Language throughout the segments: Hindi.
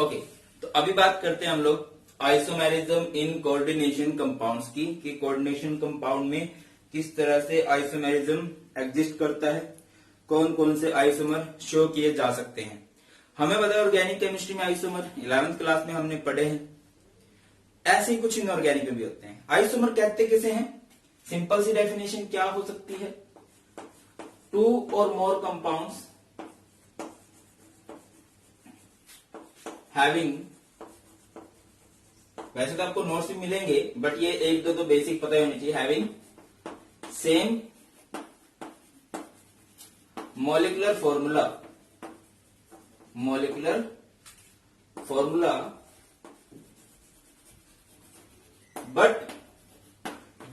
ओके, तो अभी बात करते हैं हम लोग आइसोमेरिज्म इन कोऑर्डिनेशन कंपाउंड्स की, कि कोऑर्डिनेशन कंपाउंड में किस तरह से आइसोमेरिज्म एग्जिस्ट करता है, कौन कौन से आइसोमर शो किए जा सकते हैं। हमें पता है ऑर्गेनिक केमिस्ट्री में आइसोमर 11th क्लास में हमने पढ़े हैं, ऐसे ही कुछ इनऑर्गेनिक में भी होते हैं। आइसोमर कहते किसे हैं? सिंपल सी डेफिनेशन क्या हो सकती है? टू और मोर कंपाउंड्स हैविंग, वैसे तो आपको नोट्स भी मिलेंगे बट ये एक दो तो बेसिक पता ही होनी चाहिए। Having same molecular formula but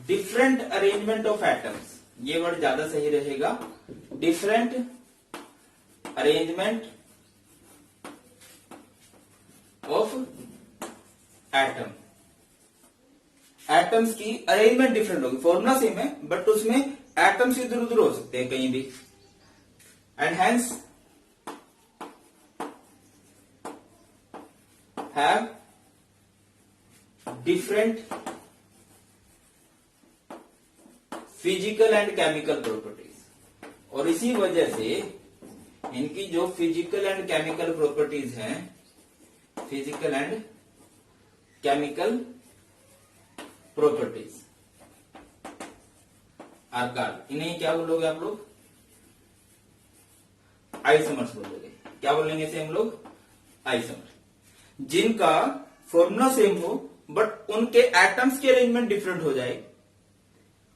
different arrangement of atoms, ये वर्ड ज्यादा सही रहेगा, different arrangement of atom, atoms की अरेंजमेंट डिफरेंट होगी, फॉर्मूला सेम है बट उसमें एटम्स इधर उधर हो सकते हैं कहीं भी, and hence have different physical and chemical properties, और इसी वजह से इनकी जो फिजिकल एंड केमिकल प्रॉपर्टीज हैं, physical and chemical properties are called, इन्हें क्या बोलोगे आप लोग? आइसोमर्स बोलोगे। क्या बोलेंगे इसे हम लोग? आइसोमर, जिनका फॉर्मूला सेम हो बट उनके एटम्स की अरेंजमेंट डिफरेंट हो जाए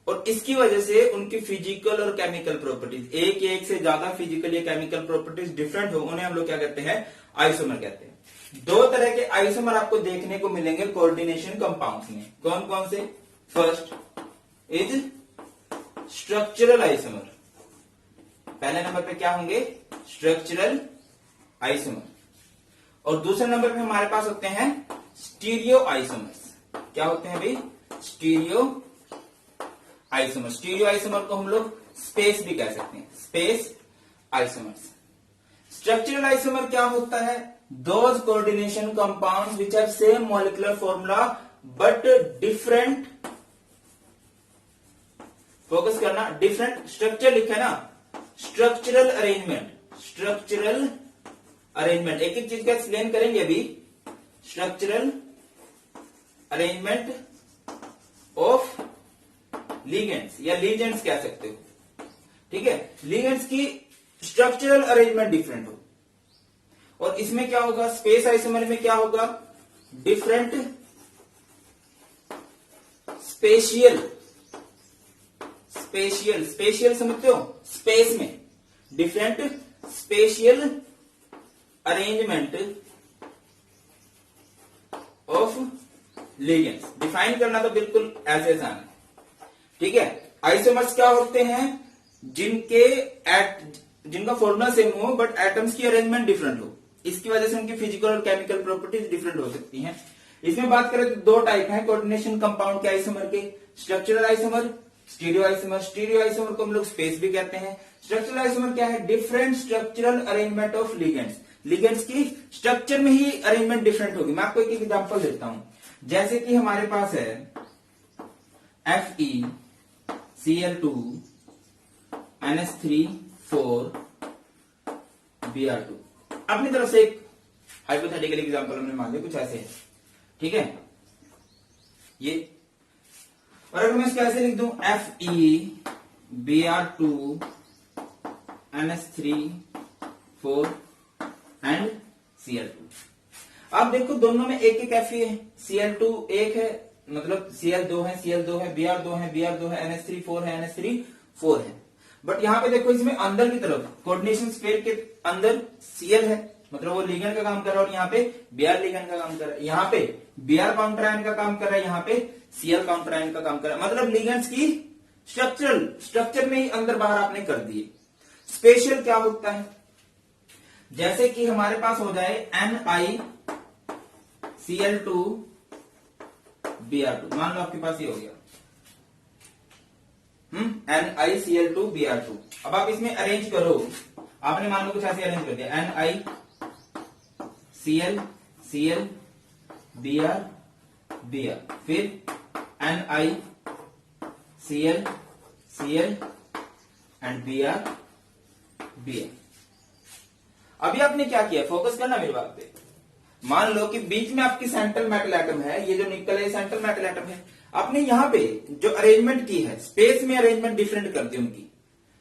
और इसकी वजह से उनकी फिजिकल और केमिकल प्रॉपर्टीज, एक से ज्यादा फिजिकल या केमिकल प्रॉपर्टीज डिफरेंट हो, उन्हें हम लोग क्या कहते हैं? आइसोमर कहते हैं। दो तरह के आइसोमर आपको देखने को मिलेंगे कोऑर्डिनेशन कंपाउंड्स में। कौन कौन से? फर्स्ट इज स्ट्रक्चरल आइसोमर, पहले नंबर पे क्या होंगे? Structural isomer. और दूसरे नंबर पे हमारे पास होते हैं स्टीरियो आइसोमर्स। क्या होते हैं भाई? Stereo isomer. स्टीरियो आइसोमर को हम लोग स्पेस भी कह सकते हैं, स्पेस आइसोमर्स। स्ट्रक्चरल आइसोमर क्या होता है? Those coordination compounds which have same molecular formula but different, focus करना, डिफरेंट स्ट्रक्चर लिखा है ना, स्ट्रक्चरल अरेंजमेंट, स्ट्रक्चरल अरेंजमेंट, एक एक चीज का एक्सप्लेन करेंगे अभी। स्ट्रक्चरल अरेंजमेंट ऑफ लिगेंड्स या लीजेंड्स कह सकते हो, ठीक है। लिगेंड्स की स्ट्रक्चरल अरेंजमेंट डिफरेंट हो, और इसमें क्या होगा? स्पेस आइसोमर में क्या होगा? डिफरेंट स्पेशियल, स्पेशियल, स्पेशियल समझते हो? स्पेस में different spatial arrangement of ligands. Define करना तो बिल्कुल ऐसे आसान है, ठीक है। आइसोमर्स क्या होते हैं? जिनका फॉर्मूला सेम हो बट एटम्स की अरेंजमेंट डिफरेंट हो, इसकी वजह से उनकी फिजिकल और केमिकल प्रॉपर्टीज डिफरेंट हो सकती हैं। इसमें बात करें तो दो टाइप हैं कोऑर्डिनेशन कंपाउंड के आइसोमर के, structural isomer, stereo isomer. Stereo isomer को हम लोग स्पेस भी कहते हैं। स्ट्रक्चरल आइसोमर क्या है? Different structural arrangement of ligands, ligands की स्ट्रक्चर में ही अरेंजमेंट डिफरेंट होगी। मैं आपको एक एग्जांपल देता हूं, जैसे कि हमारे पास है FeCl2 NH3 4Br2। अपनी तरफ से एक हाइपोथेटिकल एग्जांपल हमने मान लिया, कुछ ऐसे है, ठीक है ये। और अगर मैं इसको ऐसे लिख दूं FeBr2 NH3 4 एंड Cl2, आप देखो दोनों में एक एक Fe है, Cl2 एक है, मतलब Cl2 है, Cl2 है, Br2 है, Br2 है, NH3 4 है, NH3 4 है। बट यहां पे देखो इसमें अंदर की तरफ कोऑर्डिनेशन स्पेयर के अंदर Cl है, मतलब वो लिगेंड का काम कर रहा है, और यहाँ पे Br लिगेंड का काम कर रहा है, यहाँ पे Br काउंटर आयन का काम कर रहा है, यहाँ पे Cl काउंटर आयन का काम कर रहा है। मतलब लिगेंड्स की स्ट्रक्चर में ही अंदर बाहर आपने कर दिए। स्पेशल क्या होता है? जैसे कि हमारे पास हो जाए NiCl2 Br2, मान लो आपके पास ये हो गया NiCl2 Br2। अब आप इसमें अरेंज करो, आपने मान लो कुछ ऐसे अरेंज कर दिया NiCl Cl Br Br, फिर Ni Cl Cl and Br Br। अभी आपने क्या किया, फोकस करना मेरी बात पे। मान लो कि बीच में आपकी सेंट्रल मेटल एटम है, ये जो निकल है सेंट्रल मेटल एटम है। आपने यहाँ पे जो अरेंजमेंट की है, स्पेस में अरेंजमेंट डिफरेंट कर दी उनकी,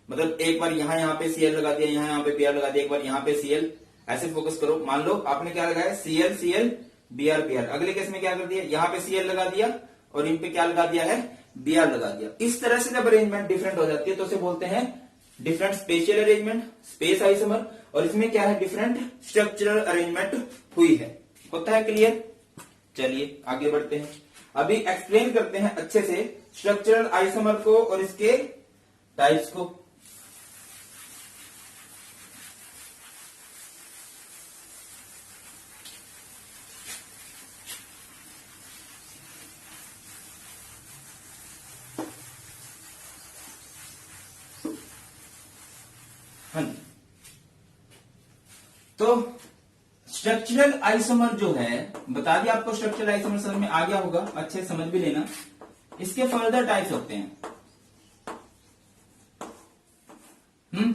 मतलब एक बार यहाँ पे Cl लगा दिया, यहाँ पे Br लगा दिया, एक बार यहाँ पे Cl, ऐसे फोकस करो। मान लो आपने क्या लगाया, Cl Cl Br Br। अगले केस में क्या कर दिया, यहाँ पे Cl लगा दिया और इन पे क्या लगा दिया है, Br लगा दिया। इस तरह से जब अरेंजमेंट डिफरेंट हो जाती है तो उसे बोलते हैं different spatial arrangement, space isomer. और इसमें क्या है, डिफरेंट स्ट्रक्चरल अरेंजमेंट हुई है। होता है क्लियर? चलिए आगे बढ़ते हैं। अभी एक्सप्लेन करते हैं अच्छे से स्ट्रक्चरल आइसोमर को और इसके टाइप्स को। हाँ जी, तो स्ट्रक्चरल आइसोमर जो है, बता दिया आपको स्ट्रक्चरल आइसोमर समझ में आ गया होगा, अच्छे समझ भी लेना। इसके फर्दर टाइप्स होते हैं।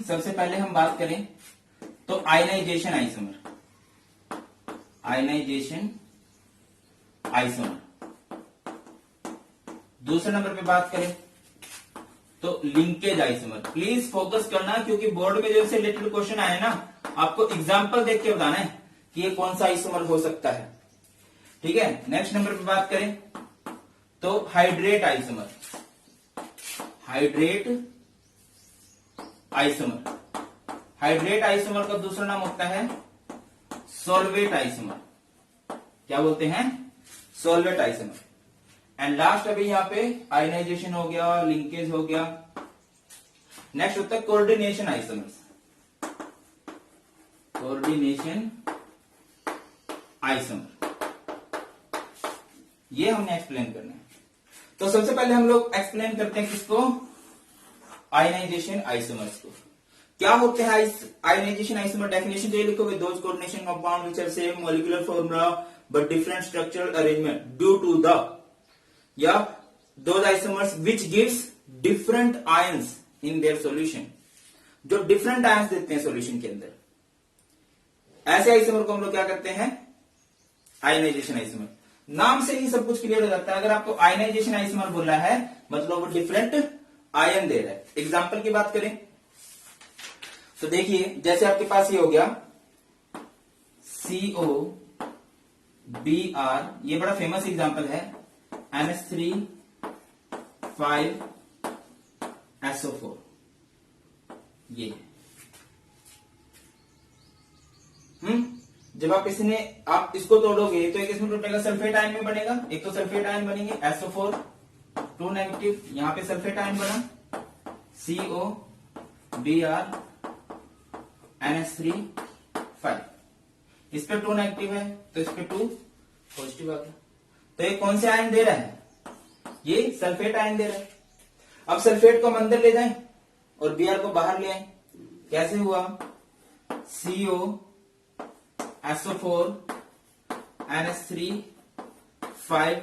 सबसे पहले हम बात करें तो आयनाइजेशन आइसोमर, आयनाइजेशन आइसोमर। दूसरे नंबर पे बात करें तो लिंकेज आइसोमर। प्लीज फोकस करना, क्योंकि बोर्ड में जो से रिलेटेड क्वेश्चन आए ना, आपको एग्जाम्पल देख के बताना है कि ये कौन सा आइसोमर हो सकता है। ठीक है, नेक्स्ट नंबर पे बात करें तो hydrate isomer, hydrate isomer. Hydrate isomer का दूसरा नाम होता है सॉल्वेट आइसोमर। क्या बोलते हैं, सॉल्वेट आइसोमर। एंड लास्ट अभी यहां पे आयनाइजेशन हो गया, लिंकेज हो गया। नेक्स्ट होता है कोऑर्डिनेशन आइसोमर्स, कोऑर्डिनेशन आइसोमर। ये हमने एक्सप्लेन करना है। तो सबसे पहले हम लोग एक्सप्लेन करते हैं किसको, आयनाइजेशन आइसोमर्स को। क्या होते हैं आयनाइजेशन आइसोमर? डेफिनेशन जो लिखोगे, those coordination compound which are same molecular formula but different structural arrangement due to the, या those isomers which gives different ions in their solution, जो डिफरेंट आयंस देते हैं सॉल्यूशन के अंदर। ऐसे आइसोमर को हम लोग क्या करते हैं, आयनाइजेशन आइसोमर। नाम से ही सब कुछ क्लियर हो जाता है। अगर आपको आयनाइजेशन आइसोमर बोला है मतलब वो डिफरेंट आयन दे रहा है। एग्जांपल की बात करें तो देखिए, जैसे आपके पास ये हो गया CO Br, ये बड़ा फेमस एग्जांपल है, NH3 5SO4। ये जब आप इसको तोड़ोगे तो एक इसमें टूटेगा, सल्फेट आयन में बनेगा। एक तो सल्फेट आयन बनेंगे SO4 2 नेगेटिव, यहां पे सल्फेट आयन बना CO Br NH3 5, इस पे 2 नेगेटिव है तो इस पे 2 पॉजिटिव आ गया। तो ये कौन से आयन दे रहा है, ये सल्फेट आयन दे रहा है। अब सल्फेट को हम अंदर ले जाएं और Br को बाहर ले आए, कैसे हुआ, CO SO4 NH3 5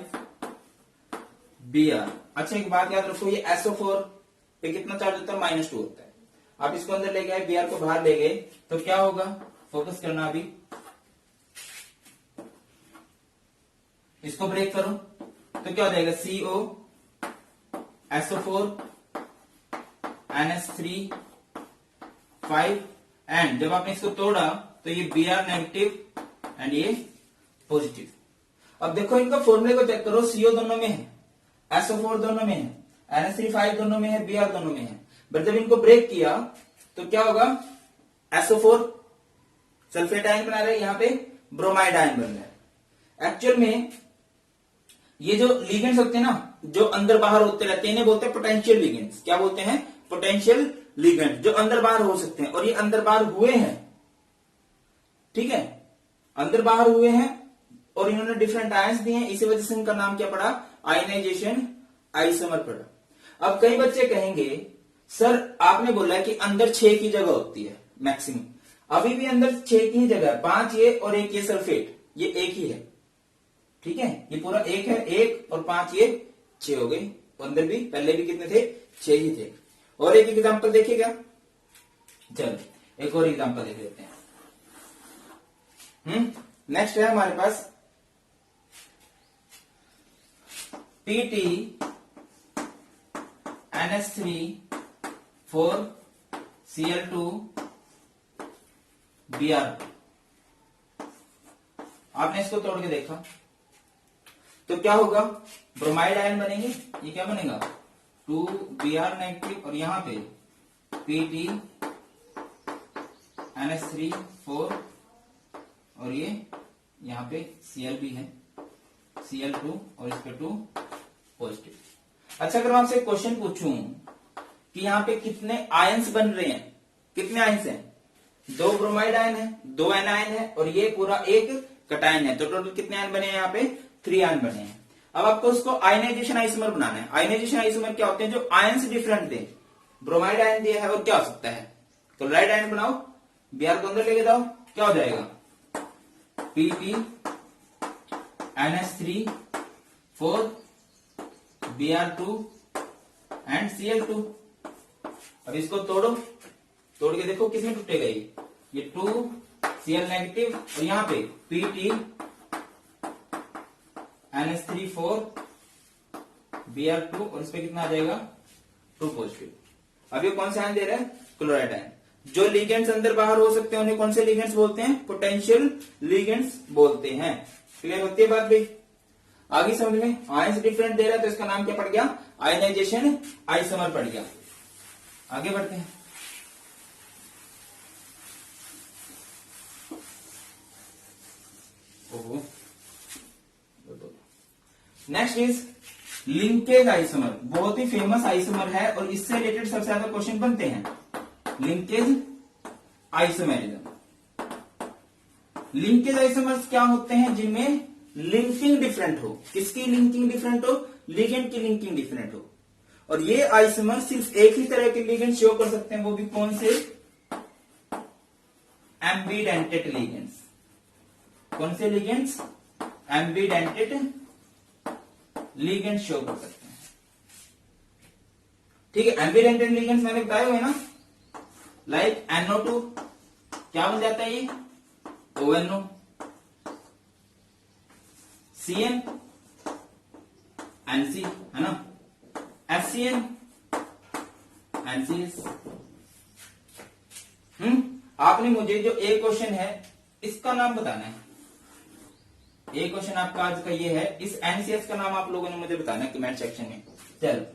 Br। अच्छा एक बात याद रखो, ये SO4 पे कितना चार्ज होता है, -2 होता है। आप इसको अंदर ले गए, Br को बाहर ले गए तो क्या होगा, फोकस करना। अभी इसको ब्रेक करो तो क्या हो जाएगा, CO SO4 NH3 5, एंड जब आपने इसको तोड़ा तो ये Br नेगेटिव एंड ये पॉजिटिव। अब देखो इनका फॉर्मूले को चेक करो, CO दोनों में है, SO4 दोनों में है, NH3 5 दोनों में है, Br दोनों में है। बट जब इनको ब्रेक किया तो क्या होगा, SO4 सल्फेट आयन बना रहे हैं, यहां पे ब्रोमाइड आयन बन रहा है। एक्चुअल में ये जो लिगेंड्स होते हैं ना, जो अंदर बाहर होते रहते हैं, इन्हें बोलते हैं पोटेंशियल लिगेंड्स। क्या बोलते हैं, पोटेंशियल लिगेंड, जो अंदर बाहर हो सकते हैं। और ये अंदर बाहर हुए हैं, ठीक है, अंदर बाहर हुए हैं और इन्होंने डिफरेंट आयंस दिए हैं, इसी वजह से इनका नाम क्या पड़ा, आयनाइजेशन आइसोमर पड़ा। अब कई बच्चे कहेंगे सर आपने बोला है कि अंदर 6 की जगह होती है मैक्सिमम, अभी भी अंदर 6 की ही जगह है, 5 ये और 1 ये सल्फेट, ये एक ही है, ठीक है, ये पूरा एक है, 1 और 5 ये 6 हो गए। अंदर भी पहले भी कितने थे, 6 ही थे। और एक एग्जाम्पल देखिएगा, चलो एक और एग्जाम्पल देख लेते हैं। नेक्स्ट है हमारे पास PT NH3 4 Cl2 Br। आपने इसको तोड़ के देखा तो क्या होगा, ब्रोमाइड आयन बनेंगे। ये क्या बनेगा, 2Br नेगेटिव और यहां पे PT NH3 4 और ये यहां पे Cl भी है, Cl2 और इस पे 2 पॉजिटिव। अच्छा, अगर मैं आपसे क्वेश्चन पूछूं कि यहाँ पे कितने आयंस बन रहे हैं, कितने आयंस हैं, 2 ब्रोमाइड आयन है, 2 एनायन है और ये पूरा एक कटायन है, तो टोटल कितने आयन बने हैं, यहाँ पे 3 आयन बने हैं। अब आपको उसको आयनाइजेशन आइसोमर बनाना है। आयनाइजेशन आइसोमर क्या होते हैं, जो आयंस डिफरेंट थे, ब्रोमाइड आयन दिया है और क्या हो सकता है, क्लोराइड आयन बनाओ, Br को अंदर लेके जाओ, क्या हो जाएगा, PP NH3 4 Br2 and Cl2। अब इसको तोड़ो, तोड़ के देखो किसमें टूटेगा, ये 2 Cl नेगेटिव और यहाँ पे PT NH3 4 Br2 और इस पे कितना आ जाएगा, 2 पॉजिटिव। अब ये कौन सा आयन दे रहा है, क्लोराइड आयन। जो लिगेंड्स अंदर बाहर हो सकते हैं उन्हें कौन से लिगेंड्स बोलते हैं, पोटेंशियल लिगेंड्स बोलते हैं। क्लियर होती है बात भाई, आगे समझ में। आयंस डिफरेंट दे रहा है तो इसका नाम क्या पड़ गया, आयनाइजेशन आइसोमर पड़ गया। आगे बढ़ते हैं। Next is linkage isomer. बहुत ही फेमस आइसोमर है और इससे रिलेटेड सबसे ज्यादा क्वेश्चन बनते हैं। Linkage isomerism. लिंकेज आइसोमर्स क्या होते हैं, जिनमें लिंकिंग डिफरेंट हो। किसकी लिंकिंग डिफरेंट हो, लिगेंड की लिंकिंग डिफरेंट हो। और ये आइसोमर सिर्फ एक ही तरह के लिगेंड शो कर सकते हैं, वो भी कौन से, एम्बिडेंटेड लिगेंड्स। कौन से लिगेंड्स, एम्बिडेंटेड लिगेंड शो कर सकते हैं। ठीक है, एम्बिडेंटेड लिगेंड्स मैंने बताए हुए ना, लाइक NO2 क्या बन जाता है, ये ONO, CN NC है ना, FCN NCS। आपने मुझे जो एक क्वेश्चन है इसका नाम बताना है। एक क्वेश्चन आपका आज का ये है, इस NCS का नाम आप लोगों ने मुझे बताना है कमेंट सेक्शन में। चलो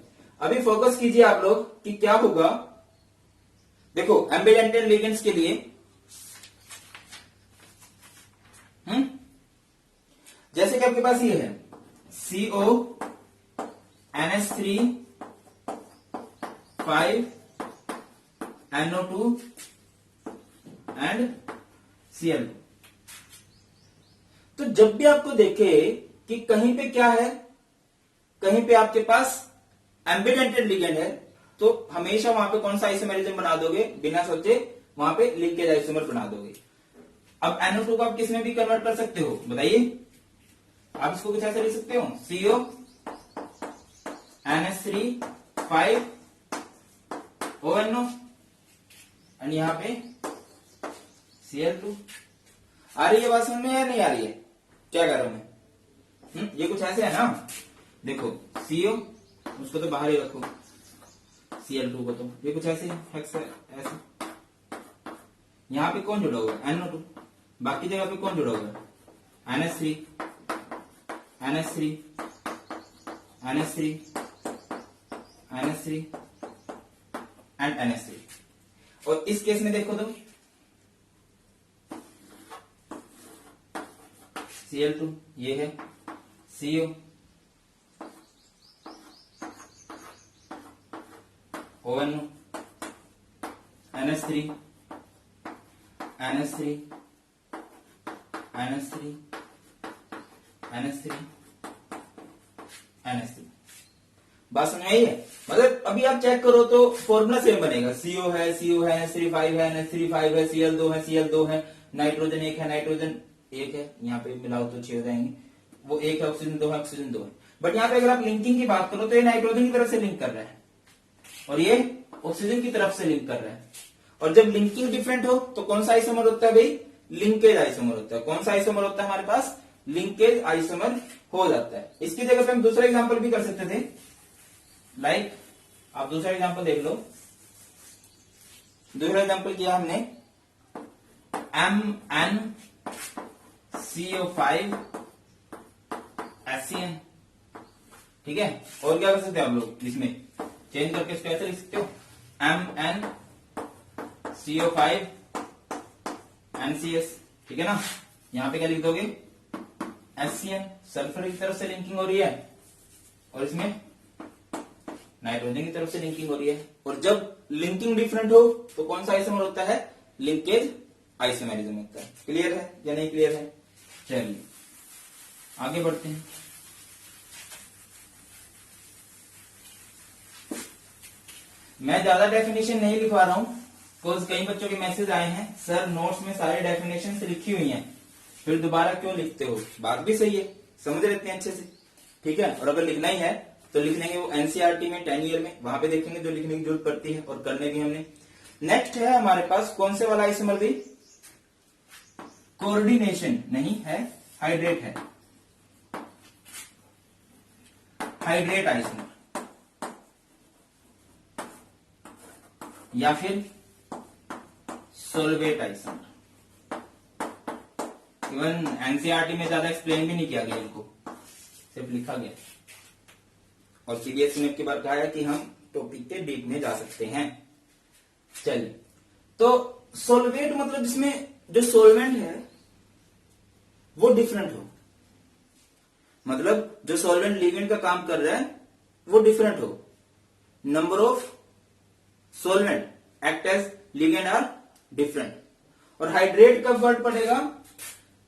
अभी फोकस कीजिए आप लोग कि क्या होगा। देखो एम्बिडेंटेड लिगेंड्स के लिए जैसे कि आपके पास ये है CO NH3 5 NO2 and Cl। तो जब भी आपको देखे कि कहीं पे क्या है, कहीं पे आपके पास एम्बिडेंटेड लिगेंड है, तो हमेशा वहां पे कौन सा आइसोमेरिज्म बना दोगे, बिना सोचे वहां पे लिंकेज आइसोमर बना दोगे। अब NO2 को आप किस में भी कन्वर्ट कर सकते हो, बताइए। आप इसको कुछ ऐसे लिख सकते हो, CO NH3 5 ONO एंड यहां पे Cl2। आ रही है बात समझ में या नहीं आ रही है, क्या कर रहा हूं मैं, ये कुछ ऐसे है ना। देखो CO उसको तो बाहर ही रखो, Cl2 को तो ये कुछ ऐसे ऐसे। यहां पे कौन जुड़ा हुआ है, NO2। बाकी जगह पे कौन जुड़ा हुआ है, NH3 NH3 NH3 NH3 and NH3। और इस केस में देखो तो Cl2 ये है, CO ONO NH3 NH3 NH3 NH3 NH3। बात समझ आई है। मतलब अभी आप चेक करो तो फॉर्मूला सेम बनेगा, CO है NH3 5 है NH3 5 है, Cl2 है Cl2 है, नाइट्रोजन 1 है नाइट्रोजन एक है, यहाँ पे मिलाओ तो 6 हो जाएंगे, वो एक है, ऑक्सीजन 2 है, ऑक्सीजन 2 है। बट यहाँ पे अगर आप लिंकिंग की बात करो तो ये नाइट्रोजन की तरफ से लिंक कर रहा है और ये ऑक्सीजन की तरफ से लिंक कर रहा है। और जब लिंकिंग डिफरेंट हो तो कौन सा आइसोमर होता है भाई? लिंकेज आइसोमर होता है। कौन सा आइसोमर होता है हमारे पास? लिंकेज आइसोमर हो जाता है। इसकी जगह पे हम दूसरा एग्जांपल भी कर सकते थे, लाइक आप दूसरा एग्जांपल देख लो। दूसरा एग्जांपल किया हमने MnCO5 HCN, ठीक है। और क्या कर सकते हो आप लोग, इसमें चेंज करके इसको ऐसे लिख सकते हो MnCO5 NCS, ठीक है ना। यहां पे क्या लिख दोगे? HCN, सल्फर की तरफ से लिंकिंग हो रही है और इसमें नाइट्रोजन की तरफ से लिंकिंग हो रही है। और जब लिंकिंग डिफरेंट हो तो कौन सा आइसोमर होता है? लिंकेज आइसोमेरिज्म होता है। क्लियर है या नहीं क्लियर है? चलिए आगे बढ़ते हैं। मैं ज्यादा डेफिनेशन नहीं लिखवा रहा हूं, बिकॉज कई बच्चों के मैसेज आए हैं, सर नोट्स में सारे डेफिनेशन लिखी हुई हैं, फिर दोबारा क्यों लिखते हो? बात भी सही है, समझ लेते हैं अच्छे से, ठीक है। और अगर लिखना ही है तो लिख लेंगे वो एनसीईआरटी में 10 ईयर में, वहां पे देखेंगे जो लिखने की जरूरत पड़ती है और करने भी हमने। नेक्स्ट है हमारे पास कौन से वाला आइसोमर भी? कोऑर्डिनेशन नहीं है, हाइड्रेट है, हाइड्रेट आइसोमर या फिर सोलवेट आइसोमर। इवन एनसीईआरटी में ज्यादा एक्सप्लेन भी नहीं किया गया इनको, सिर्फ लिखा गया। और सीबीएसई ने के बाद कहा है कि हम टॉपिक के डीप में जा सकते हैं। चलिए, तो सोलवेट मतलब जिसमें जो सोलवेंट है वो डिफरेंट हो, मतलब जो सोलवेंट लिगेंड का काम कर रहा है वो डिफरेंट हो। Number of solvent act as ligand are different. और हाइड्रेट कब वर्ड पड़ेगा?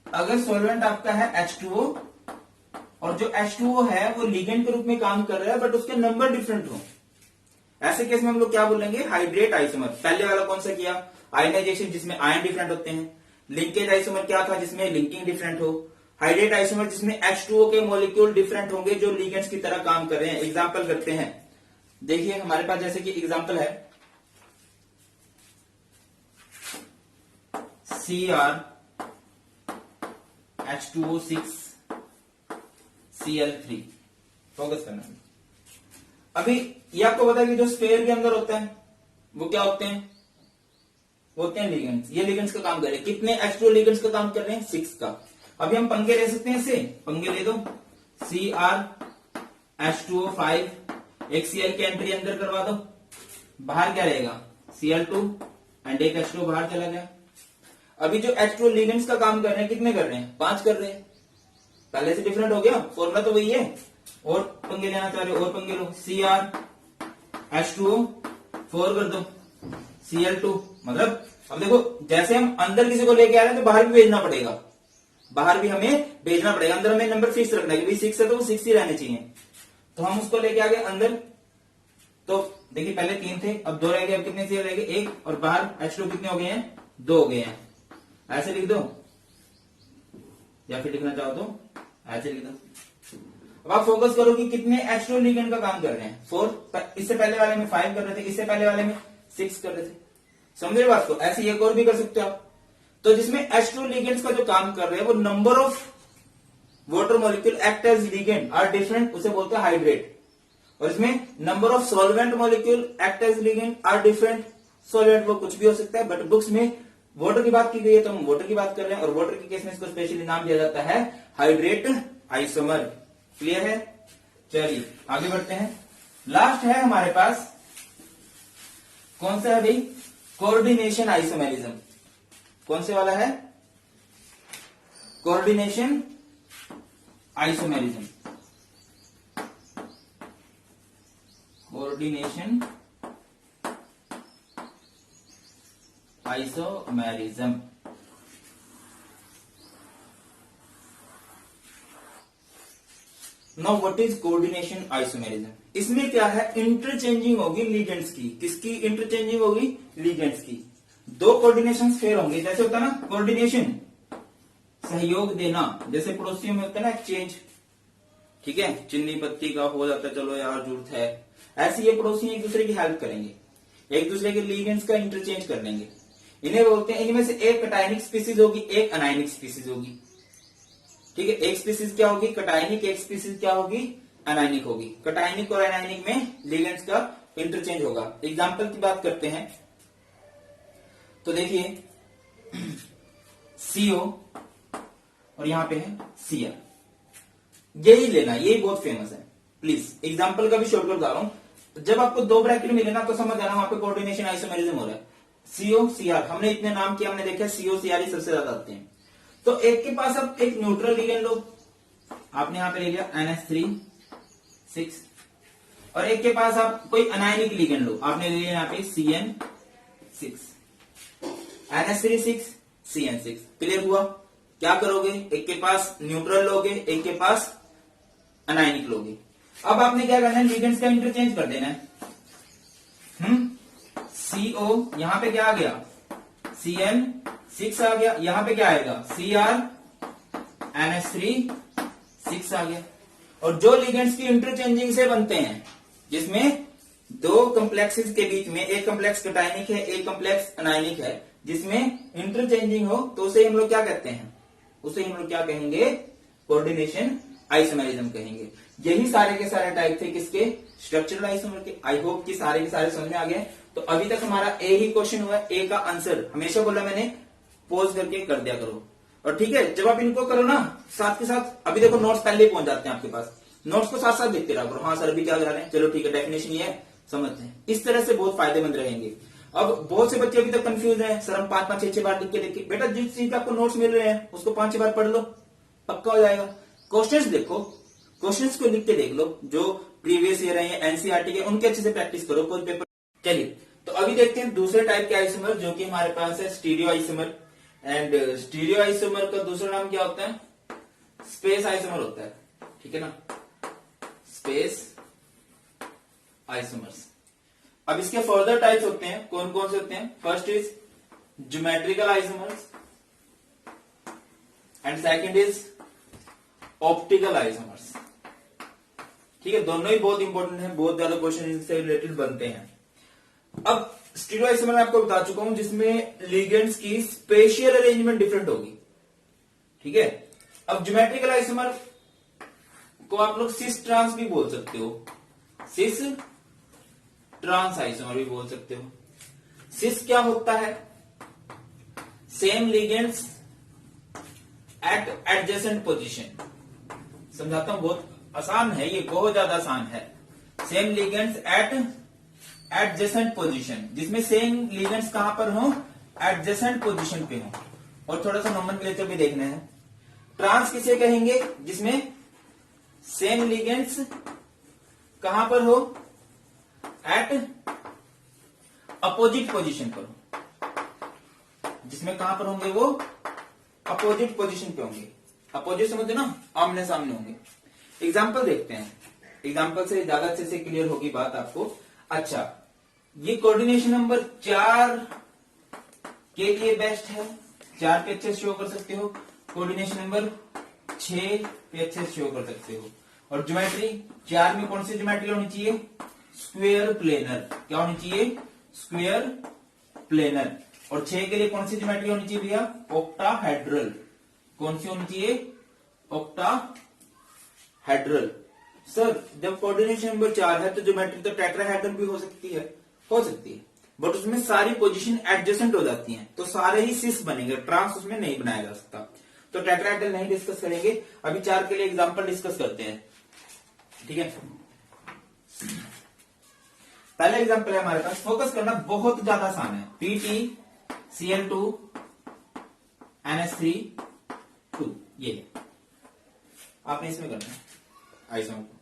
अगर सोलवेंट आपका है H2O और जो H2O है वो लिगेंड के रूप में काम कर रहा है बट उसके नंबर डिफरेंट हो, ऐसे केस में हम लोग क्या बोलेंगे? Hydrate isomer. पहले वाला कौन सा किया? आयनाइजेशन, जिसमें आयन डिफरेंट होते हैं। लिंकेज आइसोमर क्या था? जिसमें लिंकिंग डिफरेंट हो। हाइड्रेट आइसोमर जिसमें H2O के मॉलिक्यूल डिफरेंट होंगे जो लिगेंड्स की तरह काम कर रहे हैं। एग्जांपल करते हैं, देखिए हमारे पास जैसे कि एग्जांपल है CrH2O6Cl3। फोकस करना। अभी ये आपको पता है कि जो स्फीयर के अंदर होता है वो क्या होते हैं? वो होते हैं लिगेंड्स। ये लिगेंड्स का काम कर रहे हैं। कितने H2O लिगेंड्स का काम कर रहे हैं? 6 का। अभी हम पंगे ले सकते हैं, इससे पंगे ले दो। CrH2O5, एक Cl की एंट्री अंदर करवा दो, बाहर क्या रहेगा? Cl2 एंड एक H2O बाहर चला गया। अभी जो H2O लिगेंड्स का काम कर रहे हैं कितने कर रहे हैं? 5 कर रहे हैं। पहले से डिफरेंट हो गया, फॉर्मूला तो वही है। और पंगे लेना चाह रहे हो और पंगे लो। CrH2O4 कर दो, Cl2। मतलब अब देखो, जैसे हम अंदर किसी को लेके आ रहे हैं तो बाहर भी भेजना पड़ेगा, बाहर भी हमें भेजना पड़ेगा। अंदर हमें नंबर फिक्स रखना है कि भाई 6 है तो वो 6 ही रहने चाहिए। तो हम उसको लेके आ गए अंदर, तो देखिए पहले 3 थे, अब 2 रह गए। अब कितने Cl रह गए? 1। और बाहर H2O कितने हो गए हैं? 2 हो गए हैं। ऐसे लिख दो, या फिर लिखना चाहो तो ऐसे लिख दो। अब आप फोकस करो कि कितने H2O लिगेंड का काम कर रहे हैं? 4। इससे पहले वाले में 5 कर रहे थे, इससे पहले वाले में 6 कर रहे थे। समझे बात को? ऐसे एक और भी कर सकते हो आप। तो जिसमें H2O लिगेंड्स का जो काम कर रहे हैं वो number of water molecule act as ligand are different, उसे बोलते हैं हाइड्रेट। और इसमें number of solvent molecule act as ligand are different. Solvent वो कुछ भी हो सकता है, बट बुक्स में वाटर की बात की गई है तो हम वाटर की बात कर रहे हैं। और वाटर के केस में इसको स्पेशली नाम दिया जाता है हाइड्रेट आइसोमर। क्लियर है? चलिए आगे बढ़ते हैं। लास्ट है हमारे पास कौन सा है भाई? Coordination isomerism. कौन से वाला है? Coordination isomerism. Coordination isomerism. Now what is coordination isomerism? इसमें क्या है? इंटरचेंजिंग होगी लिगेंड्स की। किसकी इंटरचेंजिंग होगी? लिगेंड्स की। 2 कोऑर्डिनेशन फेयर होंगे। जैसे होता है ना कोऑर्डिनेशन सहयोग देना, जैसे पड़ोसियों में होता है ना एक्सचेंज, ठीक है, चीनी पत्ती का हो जाता है, चलो यार जरूरत है, ऐसे ये पड़ोसी एक दूसरे की हेल्प करेंगे, एक दूसरे के लिगेंड्स का इंटरचेंज कर लेंगे। इन्हें बोलते हैं, इनमें से एक कटायनिक स्पीसीज होगी, एक अनायनिक स्पीसीज होगी, ठीक है। एक स्पीसीज क्या होगी कटायनिक, एक स्पीसीज क्या होगी अनायनिक होगी। कटायनिक और अनायनिक में लिगेंड्स का इंटरचेंज होगा। एग्जांपल की बात करते हैं तो देखिए CO और यहां पे है Cr, यही लेना, यही बहुत फेमस है। प्लीज एग्जांपल का भी शॉर्टकट बता रहा हूं, जब आपको दो ब्रैकेट मिले ना तो समझ आना वहां पे कोऑर्डिनेशन आइसोमेरिज्म हो रहा है। CO Cr हमने इतने नाम किया, हमने देखा CO Cr ही सबसे ज्यादा आते हैं। तो एक के पास अब एक न्यूट्रल लिगेंड लो, आपने यहां पे ले लिया NH3 6, और एक के पास आप कोई अनायनिक लिगेंड लो, आपने ले लिया यहां पे CN6, NH3 6 CN6। क्लियर हुआ? क्या करोगे, एक के पास न्यूट्रल लोगे, एक के पास अनायनिक लोगे। अब आपने क्या करना है, लिगेंड्स का इंटरचेंज कर देना है। CO यहां पे क्या आ गया CN6 आ गया, यहां पे क्या आएगा Cr NH3 6 आ गया। और जो लिगेंड्स की इंटरचेंजिंग से बनते हैं, जिसमें दो कॉम्प्लेक्सेस के बीच में एक कॉम्प्लेक्स कटायनिक है, एक कॉम्प्लेक्स अनायनिक है, जिसमें इंटरचेंजिंग हो, तो उसे हम लोग क्या कहते हैं, उसे हम लोग क्या कहेंगे, कोऑर्डिनेशन आइसोमेरिज्म कहेंगे। यही सारे के सारे टाइप थे किसके, स्ट्रक्चरल आइसोमर के। आई होप कि सारे के सारे समझ में आ गए। तो अभी तक हमारा ए ही क्वेश्चन हुआ, ए का आंसर हमेशा बोला मैंने पॉज करके कर दिया करो। और ठीक है, जब आप इनको करो ना साथ के साथ, अभी देखो नोट्स पहले ही पहुंच जाते हैं आपके पास, नोट्स को साथ साथ देखते रहा करो। हाँ सर अभी क्या करा रहे हैं, चलो ठीक है डेफिनेशन ये है, समझते हैं। इस तरह से बहुत फायदेमंद रहेंगे। अब बहुत से बच्चे अभी तक कंफ्यूज हैं, सर हम 5-5 6-6 बार लिख के देखिए। बेटा जिस चीज का आपको नोट्स मिल रहे हैं उसको 5-6 बार पढ़ लो, पक्का हो जाएगा। क्वेश्चंस देखो, क्वेश्चंस को लिख के देख लो, जो प्रीवियस ईयर है एनसीईआरटी के, उनके अच्छे से प्रैक्टिस करो कोई पेपर। चलिए तो अभी देखते हैं दूसरे टाइप के आइसोमर जो कि हमारे पास है stereo isomer. And stereo isomer का दूसरा नाम क्या होता है, स्पेस आइसोमर होता है, ठीक है ना, स्पेस आइसोमर्स। अब इसके फर्दर टाइप्स होते हैं, कौन कौन से होते हैं। First is geometrical isomers and second is optical isomers. ठीक है, दोनों ही बहुत इंपॉर्टेंट है, बहुत ज्यादा क्वेश्चन इनसे रिलेटेड बनते हैं। अब स्टीरियो आइसोमर मैं आपको बता चुका हूं जिसमें लिगेंड्स की स्पेशियल अरेंजमेंट डिफरेंट होगी, ठीक है। अब ज्योमेट्रिकल आइसोमर को आप लोग सिस ट्रांस भी बोल सकते हो, सिस ट्रांस आइसोमर भी बोल सकते हो। सिस क्या होता है, same ligands at adjacent position. समझाता हूं, बहुत आसान है ये, बहुत ज्यादा आसान है। Same ligands at adjacent position, जिसमें सेम लिगेंड्स कहां पर हो, एडजेसेंट पोजीशन पे हो। और थोड़ा सा नोमेनक्लेचर भी देखना है। ट्रांस किसे कहेंगे, जिसमें सेम लिगेंड्स कहां पर हो, एट अपोजिट पोजीशन पर हो, जिसमें कहां पर होंगे वो, अपोजिट पोजीशन पे होंगे। अपोजिट समझते ना, आमने सामने होंगे। एग्जाम्पल देखते हैं, एग्जाम्पल से ज्यादा अच्छे से क्लियर होगी बात आपको। अच्छा, ये कोऑर्डिनेशन नंबर 4 के लिए बेस्ट है, 4 पे अच्छे से शो कर सकते हो। कोऑर्डिनेशन नंबर 6 पे अच्छे से शो कर सकते हो। और ज्योमेट्री 4 में कौन सी ज्योमेट्री होनी चाहिए, स्क्वायर प्लेनर। क्या होनी चाहिए, स्क्वायर प्लेनर। और 6 के लिए कौन सी ज्योमेट्री होनी चाहिए भैया, ऑक्टाहेड्रल। कौन सी होनी चाहिए, ऑक्टाहेड्रल। सर जब कोऑर्डिनेशन नंबर 4 है तो ज्योमेट्री तो टेट्राहेड्रल भी हो सकती है, बट उसमें सारी पोजीशन एडजेसेंट हो जाती हैं, तो सारे ही सिस बनेंगे, ट्रांस उसमें नहीं बनाया जा सकता। तो टेट्राहेड्रल नहीं डिस्कस करेंगे, अभी 4 के लिए एग्जांपल डिस्कस करते हैं, ठीक है। पहला एग्जांपल है हमारे पास, फोकस करना बहुत ज्यादा आसान है। PtCl2 NH3 ये आपने इसमें करना है आइसोमर को।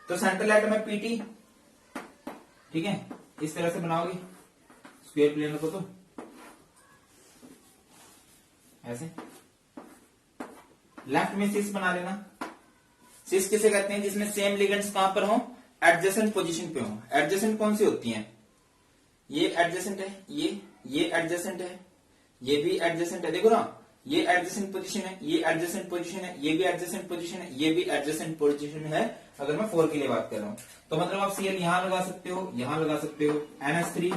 तो सेंट्रल एटम है Pt, ठीक है, इस तरह से बनाओगे स्क्वायर प्लेनर को, तो ऐसे लेफ्ट में सिस बना लेना। सिस किसे कहते हैं, जिसमें सेम लिगेंड्स कहां पर हो, एडजेसेंट पोजीशन पे हो। एडजेसेंट कौन सी होती हैं, ये एडजेसेंट है, ये एडजेसेंट है, ये भी एडजेसेंट है। देखो ना, ये एडजेसेंट पोजीशन है, ये एडजेसेंट पोजीशन है, ये भी एडजेसेंट पोजीशन है, ये भी एडजेसेंट पोजीशन है। अगर मैं 4 के लिए बात कर रहा हूं तो मतलब आप Cl यहां लगा सकते हो, यहां लगा सकते हो, NH3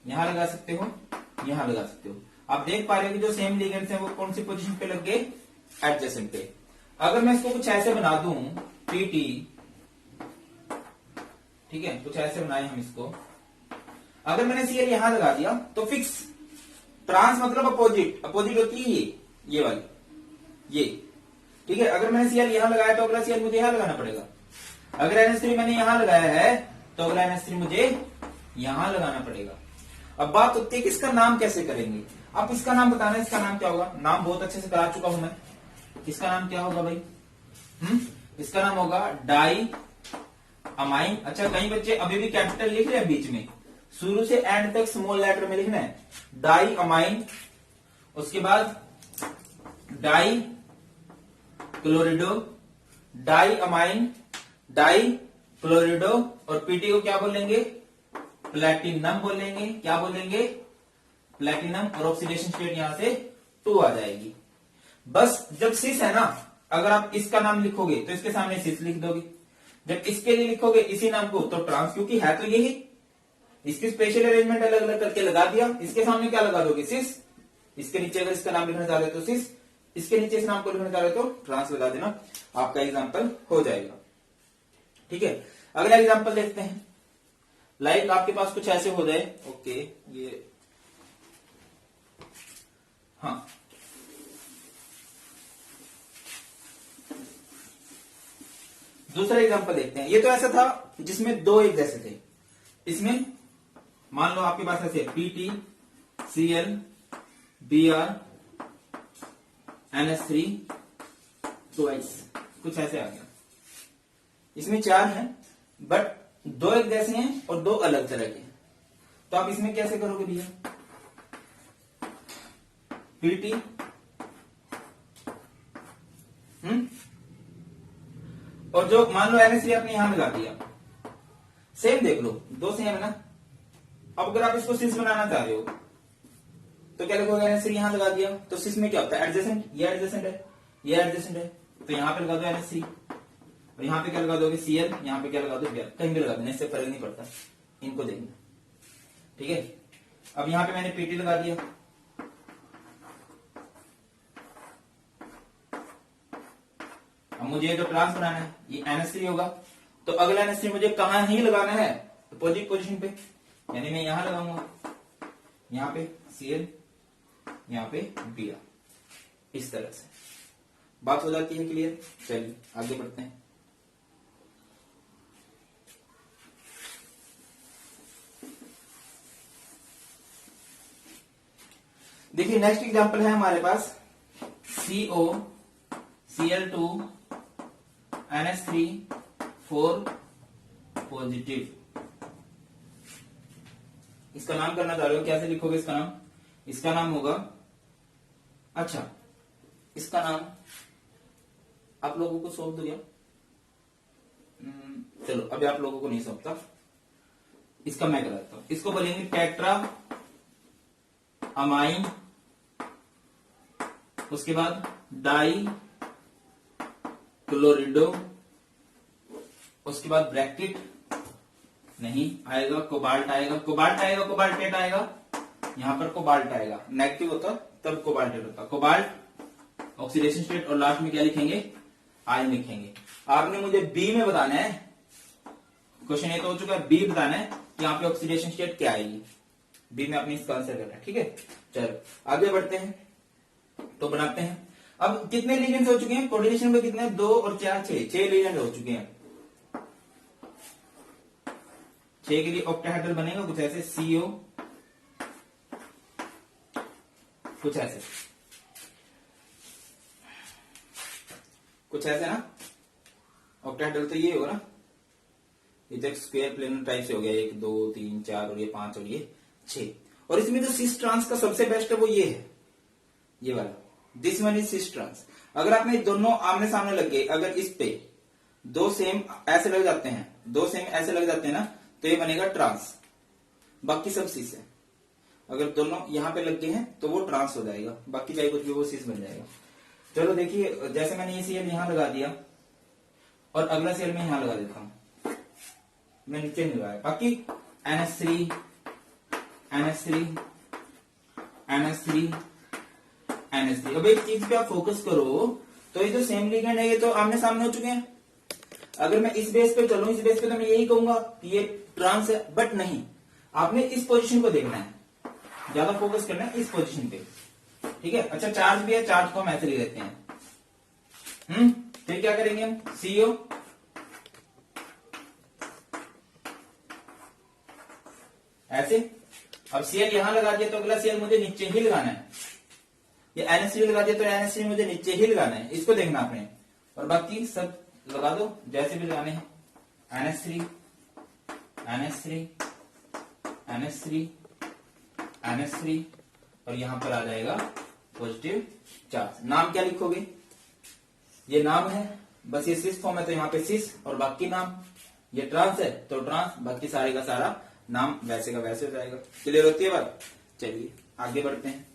यहां लगा सकते हो, यहां लगा सकते हो। आप देख पा रहे हो कि जो सेम लिगेंड्स हैं वो कौन सी पोजीशन पे लग गए, एडजेसेंट पे। अगर मैं इसको कुछ ऐसे बना दूं PT, ठीक है, कुछ ऐसे बनाए हम इसको, अगर मैंने Cl यहां लगा दिया तो फिक्स, ट्रांस मतलब अपोजिट, अपोजिट होती है ये वाली, ये, ठीक है। अगर मैंने Cl यहां लगाया तो अगला Cl मुझे यहां लगाना पड़ेगा। अगर NH3 मैंने यहां लगाया है तो अगला NH3 मुझे यहां लगाना पड़ेगा। अब बात होती है कि इसका नाम कैसे करेंगे। आप इसका नाम बताना, इसका नाम क्या होगा। नाम बहुत अच्छे से करा चुका हूं मैं। इसका नाम क्या होगा भाई? इसका नाम होगा डाई अमाइन। अच्छा, कई बच्चे अभी भी कैपिटल लिख रहे हैं बीच में, शुरू से एंड तक स्मॉल लेटर में लिखना है। डाई अमाइन, उसके बाद डाई क्लोरिडो, डाई अमाइन, डाई क्लोरिडो, और पीटी को क्या बोलेंगे? प्लैटिनम बोलेंगे। क्या बोलेंगे? प्लैटिनम। और ऑक्सीडेशन स्टेट यहां से 2 आ जाएगी। बस जब सिस है ना, अगर आप इसका नाम लिखोगे तो इसके सामने सिस लिख दोगे। जब इसके लिए लिखोगे इसी नाम को तो ट्रांस, क्योंकि है तो यही, इसकी स्पेशल अरेंजमेंट अलग अलग करके लगा दिया। इसके सामने क्या लगा दोगे? सिस। इसके नीचे अगर इसका नाम लिखना चाह रहे हो तो सिस, इसके नीचे इस नाम को लिखना चाह रहे हो तो ट्रांस लगा देना, आपका एग्जाम्पल हो जाएगा। ठीक है, अगला एग्जाम्पल देखते हैं। लाइक आपके पास कुछ ऐसे हो जाए, ओके, ये हाँ, दूसरा एग्जांपल देखते हैं। ये तो ऐसा था जिसमें 2 एक जैसे थे। इसमें मान लो आपके पास ऐसे PT, Cl, Br, NH3 twice, कुछ ऐसे आ गया। इसमें 4 हैं, बट 2 एक जैसे हैं और 2 अलग तरह के हैं। तो आप इसमें कैसे करोगे भैया? PT, और जो मान लो NH3 आपने यहां लगा दिया, सेम देख लो, 2 सेम है ना। अब अगर आप इसको सिस बनाना चाह रहे हो तो क्या लिखोगे? NH3 यहां लगा दिया तो सिस में क्या होता है? एडजेसेंट। ये एडजेसेंट है, ये एडजेसेंट है, तो यहां पे लगा दो NH3, और यहां पे क्या लगा दोगे? Cl, यहां पे क्या लगा दो? Br। कहीं भी लगा देना, इससे फर्क नहीं पड़ता, इनको देखना, ठीक है। अब यहां पे मैंने PT लगा दिया, अब मुझे जो ट्रांस बनाना है ये NH3 होगा, तो अगला NH3 मुझे कहां ही लगाना है? अपोजिट पोजीशन पे, यानी मैं यहां लगाऊंगा, यहां पे Cl, यहां पे Br। इस तरह से बात हो जाती है क्लियर। चलिए आगे बढ़ते हैं। देखिए नेक्स्ट एग्जांपल है हमारे पास CO, Cl2, NH3 4 पॉजिटिव। इसका नाम करना चाह रहे हो, कैसे लिखोगे इसका नाम? इसका नाम होगा, अच्छा इसका नाम आप लोगों को सौंप दो क्या? चलो अभी आप लोगों को नहीं सौंपता, इसका मैं कराता हूं। इसको बोलेंगे टेट्रा अमाइन, उसके बाद डाई क्लोरिडो, उसके बाद ब्रैकेट नहीं आएगा, कोबाल्ट आएगा, कोबाल्ट आएगा, कोबाल्टेट आएगा, यहां पर कोबाल्ट आएगा, नेगेटिव होता तब कोबाल्टेट होता, कोबाल्ट ऑक्सीडेशन स्टेट, और लास्ट में क्या लिखेंगे? आयन लिखेंगे। आपने मुझे बी में बताना है, क्वेश्चन ये तो हो चुका है, बी बताना है कि यहाँ पे ऑक्सीडेशन स्टेट क्या आएगी। बी में अपनी इसका आंसर करना है, ठीक है। चलो आगे बढ़ते हैं, तो बनाते हैं। अब कितने लीजेंड हो चुके हैं कोऑर्डिनेशन में? कितने? 2 और 4 6 लीजेंड हो चुके हैं। 6 के लिए ऑक्टाहेड्रल बनेगा कुछ ऐसे, CO, कुछ ऐसे, कुछ ऐसे ना। ऑक्टाहेड्रल तो ये होगा ना, ये तो स्क्वायर प्लेनर टाइप से हो गया, 1 2 3 4 और ये 5 और ये 6। और इसमें जो सिस ट्रांस का सबसे बेस्ट है वो ये है, ये वाला, this one is cis trans. अगर आपने दोनों आमने सामने लग गए, अगर इस पे 2 सेम ऐसे लग जाते हैं, 2 सेम ऐसे लग जाते हैं ना, तो ये बनेगा ट्रांस, बाकी सब सिस है। अगर दोनों यहाँ पे लग गए हैं तो वो ट्रांस हो जाएगा, बाकी चाहे कुछ भी वो सिस बन जाएगा। चलो देखिए, जैसे मैंने ये सीएल यहाँ लगा दिया और अगला सीएल मैं यहाँ लगा देता हूं, मैं नीचे नहीं लगाया, बाकी NH3 NH3 NH3 NH3। अब एक चीज पे आप फोकस करो, तो ये जो सेम लिगेंड है ये तो आमने सामने हो चुके हैं। अगर मैं इस बेस पे चलूं, इस बेस पे तो मैं यही कहूंगा कि ये ट्रांस है, बट नहीं, आपने इस पोजीशन को देखना है, ज्यादा फोकस करना है इस पोजीशन पे, ठीक है। अच्छा चार्ज भी है, चार्ज को हम ऐसे ले लेते हैं। फिर क्या करेंगे हम, CO ऐसे। अब Cl यहां लगा दिया तो अगला Cl मुझे नीचे ही लगाना है, ये NH3 लगा दिया तो NH3 मुझे नीचे ही लगाना है, इसको देखना आपने। और बाकी सब लगा दो जैसे भी लगाने हैं, NH3 NH3 NH3 NH3, और यहां पर आ जाएगा पॉजिटिव चार्ज। नाम क्या लिखोगे, ये नाम है, बस ये सिस फॉर्म है तो यहाँ पे सिस और बाकी नाम, ये ट्रांस है तो ट्रांस, बाकी सारे का सारा नाम वैसे का वैसे हो जाएगा। क्लियर होती है बात? चलिए आगे बढ़ते हैं।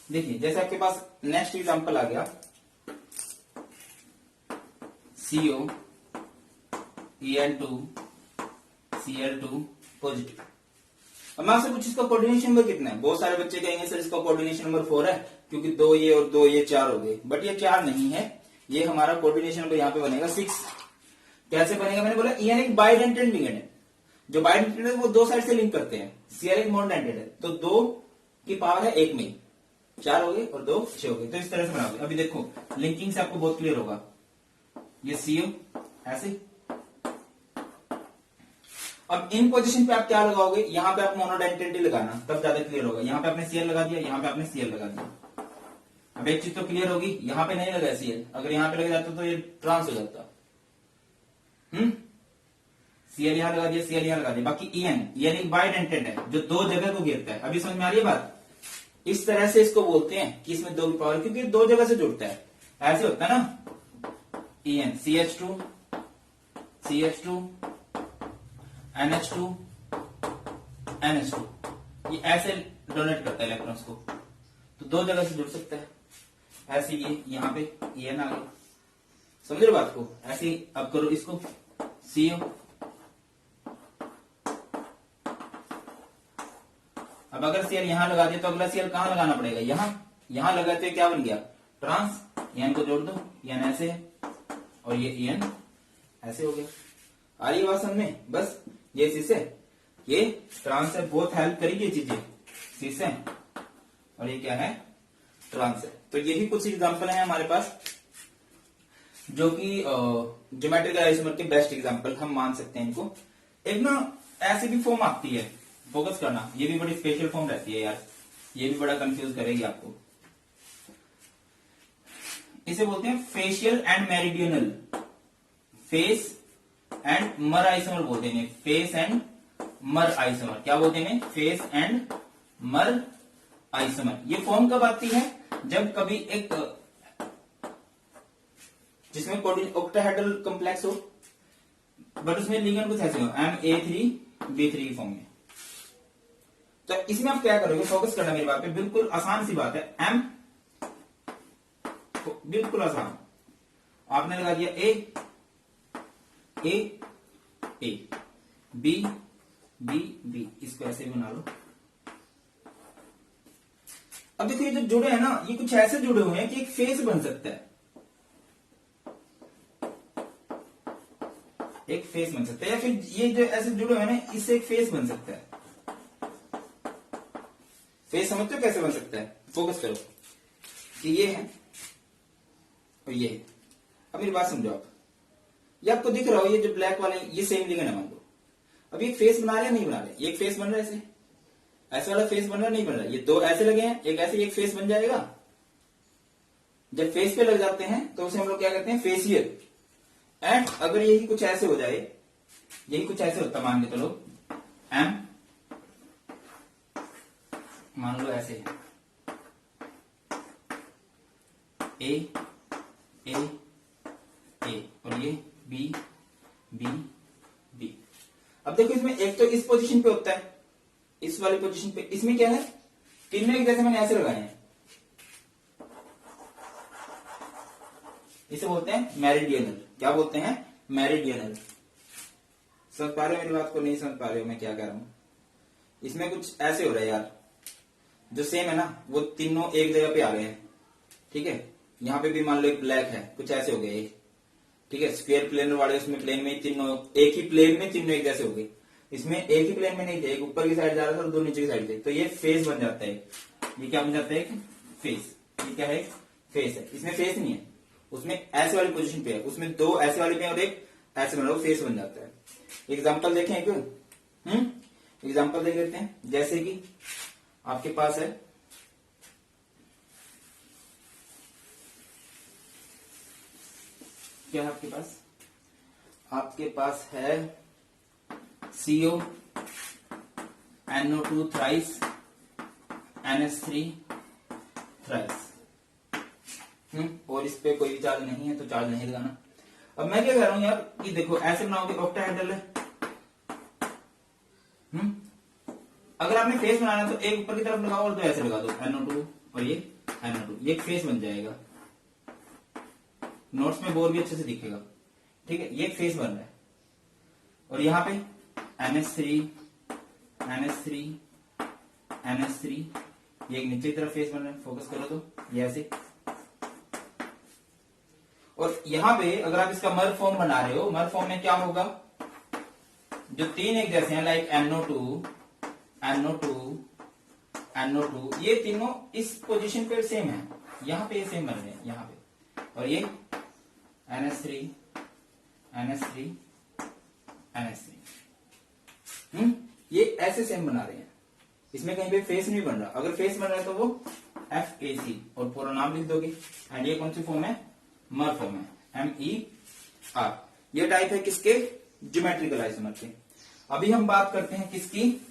देखिए जैसे आपके पास नेक्स्ट एग्जांपल आ गया, CO En2 Cl2 पॉजिटिव। अब मैं आपसे पूछ, इसका कोऑर्डिनेशन नंबर कितना है? बहुत सारे बच्चे कहेंगे सर इसका कोऑर्डिनेशन नंबर 4 है, क्योंकि 2 ये और 2 ये 4 हो गए, बट ये 4 नहीं है, ये हमारा कोऑर्डिनेशन नंबर यहाँ पे बनेगा 6। कैसे बनेगा? मैंने बोला En एक बाइडेंटेड लिगेंड है, जो बाइडेंटेड है वो दो साइड से लिंक करते हैं, Cl एक मोनोडेंटेड है, तो 2 की पावर है 1 में, 4 हो गए और 2 6 हो गए, तो इस तरह से बनाओगे। अभी देखो लिंकिंग से आपको बहुत क्लियर होगा, ये CO ऐसे। अब इन पोजीशन पे आप क्या लगाओगे, यहां पे आप मोनोडेंटेड लगाना, तब ज्यादा क्लियर होगा। यहां पे आपने Cl लगा दिया, यहां पे आपने Cl लगा दिया। अब एक चीज तो क्लियर होगी, यहां पे नहीं लगा Cl, अगर यहां पे लग जाता तो ये ट्रांस हो जाता। Cl यहां लगा दिया, Cl यहां लगा दिया, बाकी En एक बाइडेंटेड है जो दो जगह को घेरता है। अभी समझ में आ रही है बात? इस तरह से इसको बोलते हैं कि इसमें 2 की पावर, क्योंकि दो जगह से जुड़ता है, ऐसे होता है ना। En CH2 CH2 NH2 NH2, ये ऐसे डोनेट करता है इलेक्ट्रॉन्स को, तो 2 जगह से जुड़ सकता है। ऐसे ये यहाँ पे En आ गया, समझ रहे बात को? ऐसे ही अब करो इसको CO। अब अगर Cl यहां लगा दिया तो अगला Cl कहां लगाना पड़ेगा? यहां लगाते क्या बन गया? ट्रांस। En को जोड़ दो, En ऐसे है और ये En ऐसे हो गया। आ रही है बात समझ में? बस ये शीशे, ये ट्रांस है, बहुत हेल्प करेगी ये चीजें, शीशे और ये क्या है? ट्रांस है। तो यही कुछ एग्जांपल है हमारे पास, जो कि ज्योमेट्रिकल आइसोमर के बेस्ट एग्जांपल हम मान सकते हैं इनको। एक ना ऐसी भी फॉर्म आती है, फोकस करना, ये भी बड़ी स्पेशल फॉर्म रहती है यार, ये भी बड़ा कंफ्यूज करेगी आपको। इसे बोलते हैं facial and meridional, face and मर आइसोमर बोलते हैं, फेस एंड मर आइसोमर। क्या बोलते हैं? फेस एंड मर आइसोमर। ये फॉर्म कब आती है? जब कभी एक जिसमें ऑक्टाहेड्रल कॉम्प्लेक्स हो, बट उसमें लिगेंड कुछ ऐसे हो, MA3B3 फॉर्म में। तो इसमें आप क्या करोगे? फोकस करना मेरी बात पे, बिल्कुल आसान सी बात है। M बिल्कुल आसान, आपने लगा दिया A B B B, इसको ऐसे बना लो। अब देखो ये जो जुड़े हैं ना, ये कुछ ऐसे जुड़े हुए हैं कि एक फेस बन सकता है, एक फेस बन सकता है, या फिर ये जो ऐसे जुड़े हुए हैं ना, इससे एक फेस बन सकता है। फेस समझते हो कैसे बन सकता है? फोकस करो कि ये है और ये है। अब मेरी बात समझो आप, ये आपको दिख रहा हो, ये जो ब्लैक वाले ये सेम लिगेंड है मान लो। अब ये फेस बना रहे हैं नहीं बना रहे? ये एक फेस बन रहा है, ऐसे वाला फेस बन रहा है नहीं बन रहा? ये 2 ऐसे लगे हैं, एक ऐसे, एक फेस बन जाएगा। जब फेस पे लग जाते हैं तो उसे हम लोग क्या कहते हैं? फेसियल। एंड अगर यही कुछ ऐसे हो जाए, यही कुछ ऐसे होता मान के चलो, M मान लो ऐसे है, ए ए ए और ये बी बी बी। अब देखो इसमें एक तो इस पोजीशन पे होता है, इस वाली पोजीशन पे, इसमें क्या है, तीनों एक जैसे मैंने ऐसे लगाए हैं, इसे बोलते हैं मेरिडियनल। क्या बोलते हैं, मेरिडियनल। समझ पा रहे हो मेरी बात को, नहीं समझ पा रहे हो मैं क्या कह रहा हूं। इसमें कुछ ऐसे हो रहा है यार, जो सेम है ना वो तीनों एक जगह पे आ गए हैं, ठीक है। यहाँ पे भी मान लो एक ब्लैक है, कुछ ऐसे हो गए, ठीक है। स्क्वायर प्लेन वाले उसमें प्लेन में तीनों एक ही प्लेन में तीनों एक जैसे हो गए, इसमें एक ही प्लेन में नहीं थे, एक ऊपर की साइड जा रहा था और दो नीचे की साइड थे, तो ये फेस बन जाता है। ये क्या बन जाता है, फेस। ये क्या है, फेस है। इसमें फेस नहीं है, उसमें ऐसे वाली पोजीशन पे है, उसमें दो ऐसे वाले पे और एक ऐसे बना, फेस बन जाता है। एग्जाम्पल देखें एक, एग्जाम्पल देख लेते हैं। जैसे कि आपके पास है क्या है आपके पास है CO NO2 thrice NH3 thrice, और इस पे कोई चार्ज नहीं है तो चार्ज नहीं लगाना। अब मैं क्या कह रहा हूं यार कि देखो ऐसे बनाओगे ऑक्टाहेड्रल है, अगर आपने फेस बनाना है तो एक ऊपर की तरफ लगाओ और दो ऐसे लगा दो, NO2 और ये NO2, ये फेस बन जाएगा। नोट्स में बोर भी अच्छे से दिखेगा, ठीक है। ये फेस बन रहा है और यहाँ पे NH3 NH3 NH3, ये एक नीचे की तरफ फेस बन रहा है, फोकस करो तो ये ऐसे। और यहाँ पे अगर आप इसका मर फॉर्म बना रहे हो, मर फॉर्म में क्या होगा, जो तीन एक जैसे हैं लाइक NO2 NO2 NO2, ये तीनों इस पोजीशन पे सेम है, यहाँ पे सेम बन रहे हैं यहाँ पे, और ये NH3 NH3 NH3, ये ऐसे सेम बना रहे हैं, इसमें कहीं पे फेस नहीं बन रहा। अगर फेस बन रहा है तो वो FAC और पूरा नाम लिख दोगे। एंड ये कौन सी फॉर्म है, मर फॉर्म है, MER। ये टाइप है किसके, ज्योमेट्रिकल आइसोमर के। अभी हम बात करते हैं किसकी,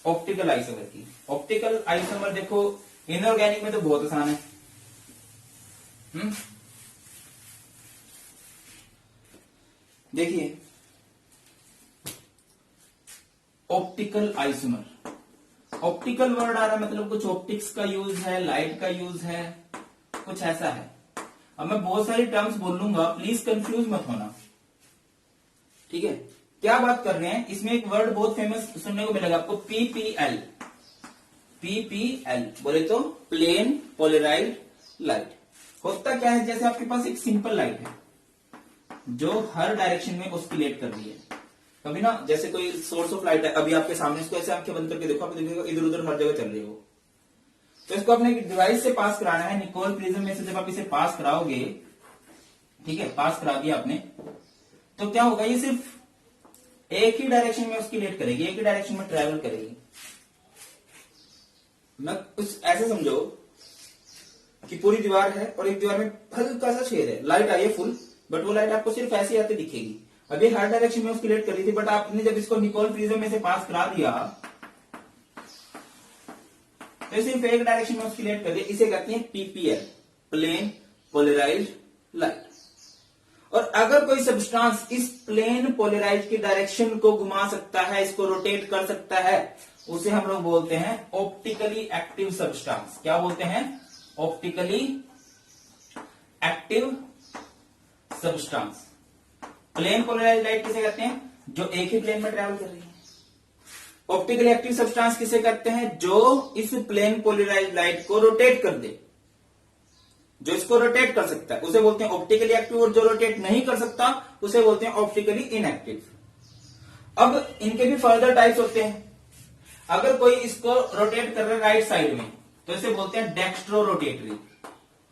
ऑप्टिकल आइसोमर की। ऑप्टिकल आइसोमर देखो इनऑर्गेनिक में तो बहुत आसान है, देखिए ऑप्टिकल आइसोमर, ऑप्टिकल वर्ड आ रहा है मतलब कुछ ऑप्टिक्स का यूज है, लाइट का यूज है, कुछ ऐसा है। अब मैं बहुत सारी टर्म्स बोल लूंगा, प्लीज कंफ्यूज मत होना, ठीक है। क्या बात कर रहे हैं, इसमें एक वर्ड बहुत फेमस सुनने को मिलेगा आपको, PPL। PPL बोले तो प्लेन पोलराइज्ड लाइट। होता क्या है, जैसे आपके पास एक सिंपल लाइट है जो हर डायरेक्शन में ऑस्किलेट कर रही है। कभी ना जैसे कोई सोर्स ऑफ लाइट है, अभी आपके सामने, इसको ऐसे आंखें बंद करके देखो, आप देखिएगा इधर उधर हर जगह चल रही हो, तो इसको अपने डिवाइस से पास कराना है। निकोल प्रिज्म में से जब आप इसे पास कराओगे, ठीक है, पास करा दिया आपने, तो क्या होगा, ये सिर्फ एक ही डायरेक्शन में ऑस्किलेट करेगी, एक ही डायरेक्शन में ट्रेवल करेगी। मैं कुछ ऐसे समझो कि पूरी दीवार है और एक दीवार में हल्का सा छेद है, लाइट आई है फुल, बट वो लाइट आपको सिर्फ ऐसे आते दिखेगी। अब ये हर डायरेक्शन में ऑस्किलेट कर रही थी, बट आपने जब इसको निकोल प्रिज्म में से पास करा दिया तो सिर्फ एक डायरेक्शन में ऑस्किलेट कर दिया। इसे कहते हैं PPL, प्लेन पोलराइज्ड लाइट। और अगर कोई सब्सटेंस इस प्लेन पोलराइज की डायरेक्शन को घुमा सकता है, इसको रोटेट कर सकता है, उसे हम लोग बोलते हैं ऑप्टिकली एक्टिव सब्सटेंस। क्या बोलते हैं, optically active substance. Plane polarise light किसे कहते हैं, जो एक ही प्लेन में ट्रेवल कर रही है। ऑप्टिकली एक्टिव सब्सटेंस किसे कहते हैं, जो इस प्लेन पोलराइज लाइट को रोटेट कर दे, जो इसको रोटेट कर सकता है उसे बोलते हैं ऑप्टिकली एक्टिव, और जो रोटेट नहीं कर सकता उसे बोलते हैं ऑप्टिकली इनएक्टिव। अब इनके भी फर्दर टाइप्स होते हैं। अगर कोई इसको रोटेट कर रहा है राइट साइड में तो इसे बोलते हैं डेक्स्ट्रो रोटेटरी।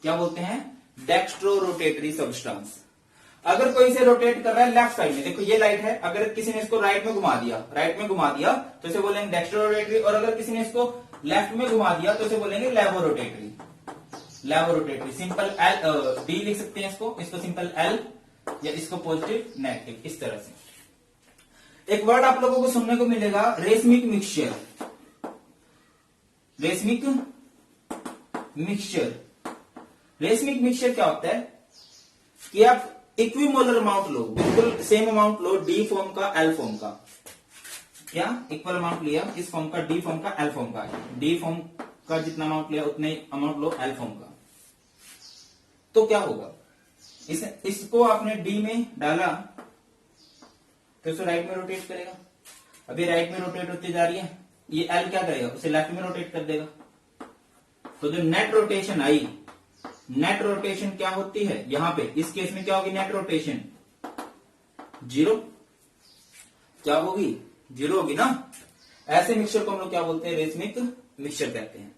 क्या बोलते हैं, डेक्स्ट्रो रोटेटरी सब्सटेंस। अगर कोई इसे रोटेट कर रहा है लेफ्ट साइड में, देखो ये लाइट है, अगर किसी ने इसको राइट में घुमा दिया तो इसे बोलेंगे डेक्स्ट्रो रोटेटरी, और अगर किसी ने इसको लेफ्ट में घुमा दिया तो इसे बोलेंगे लेवो रोटेटरी। लेवो रोटेटरी, सिंपल एल डी लिख सकते हैं इसको सिंपल एल, या इसको पॉजिटिव नेगेटिव, इस तरह से। एक वर्ड आप लोगों को सुनने को मिलेगा, racemic mixture. Racemic mixture. Racemic mixture क्या होता है कि आप इक्विमोलर अमाउंट लो, बिल्कुल सेम अमाउंट लो, डी फॉर्म का एल फॉर्म का, क्या इक्वल अमाउंट लिया इस फॉर्म का, डी फॉर्म का एल फॉर्म का, डी फॉर्म का जितना अमाउंट लिया उतने अमाउंट लो एल फॉर्म का, तो क्या होगा, इसको आपने डी में डाला तो इसे राइट में रोटेट करेगा। अभी राइट में रोटेट होती जा रही है, ये एल क्या करेगा, उसे लेफ्ट में रोटेट कर देगा। तो जो नेट रोटेशन आई, नेट रोटेशन क्या होती है यहां पे, इस केस में क्या होगी नेट रोटेशन, जीरो। क्या होगी, जीरो होगी ना। ऐसे मिक्सचर को हम लोग क्या बोलते हैं, रेशमिक मिक्सचर कहते हैं।